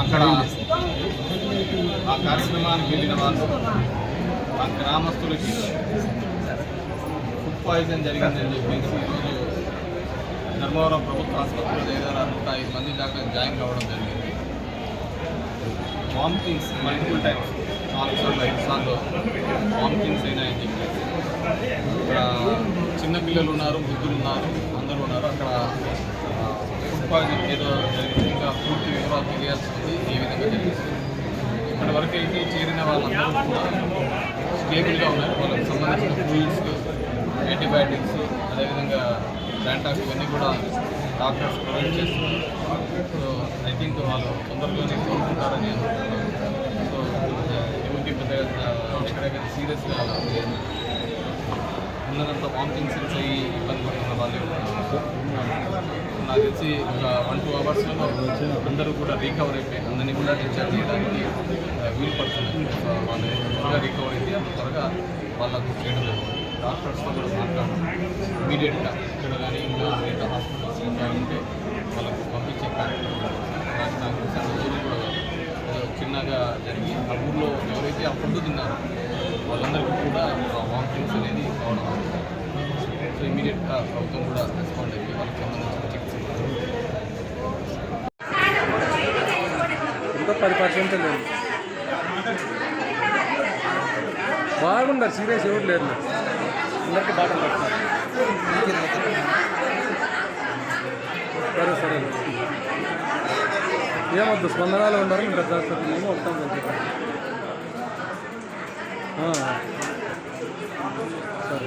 అక్కడ ఆ కార్యక్రమానికి వెళ్ళిన వాళ్ళు ఆ గ్రామస్తులకి ఫుడ్ పాయిజన్ జరిగిందని చెప్పేసి ఈరోజు ధర్మవరం ప్రభుత్వ ఆసుపత్రిలో దగ్గర 105 మంది దాకా జాయిన్ కావడం జరిగింది. వామిటింగ్స్ మల్టిపుల్ టైమ్స్ 4 సార్లు 5 సార్లు వామిటింగ్స్ అయినాయని చెప్పేసి ఇక్కడ చిన్నపిల్లలు ఉన్నారు, వృద్ధులు ఉన్నారు, అందరూ ఉన్నారు. అక్కడ ఫుడ్ పాయిజన్ ఏదో జరిగింది. ఇంకా పూర్తి వివరాలు తెలియాల్సి ఉంది ఏ విధంగా జరిగింది. ఇప్పటి వరకు అయితే చేరిన వాళ్ళందరూ కూడా స్టేబుల్గా ఉన్నారు. వాళ్ళకి సంబంధించిన ఫ్లూయిడ్స్, యాంటీబయాటిక్స్, అదేవిధంగా ప్యాంటాక్ ఇవన్నీ కూడా డాక్టర్స్ ప్రొవైడ్ చేస్తున్నారు. సో ఐ థింక్ వాళ్ళు తొందరలోనే కోరుకుంటారని అనుకుంటున్నాను. సో ఎవరికి పెద్దగా ఎక్కడెక్కడ సీరియస్గా లేదు. ఉన్నదంతా వామిటింగ్ సెన్స్ అయ్యి ఇబ్బంది పడుతున్న వాళ్ళు నాకు తెలిసి ఒక 1-2 అవర్స్లో అందరూ కూడా రికవర్ అయిపోయి అందరినీ కూడా డిశ్చార్జ్ చేయడానికి వీలు పడుతుంది. వాళ్ళు త్వరగా రికవర్ అయితే అంత త్వరగా వాళ్ళకు చేయడం జరుగుతుంది. డాక్టర్స్తో కూడా మాట్లాడడం ఇమీడియట్గా ఇక్కడ కానీ ఇంకా మిగతా హాస్పిటల్స్ ఇంకా ఉంటే వాళ్ళకు పంపించే కార్యక్రమం నాకు ఊరు కూడా చిన్నగా జరిగి ఆ ఊళ్ళో ఎవరైతే ఆ ఫుడ్ తిన్నారో వాళ్ళందరికీ కూడా వామిటింగ్స్ అనేది కావడం. సో ఇమీడియట్గా ప్రభుత్వం కూడా రెస్పాండ్ అయిపోయి వాళ్ళకి సంబంధించిన చికిత్స ఇంకా 10% లేదు. బాగుండారు, సీరియస్ ఎవరు లేదు, అందరికీ బాగా పడుతున్నారు. సరే సరే ఏమొద్దు, స్పందనాలు ఉన్నారు. మేము పెద్ద హాస్పిటల్ ఏమో వస్తాం కొంచెం. సరే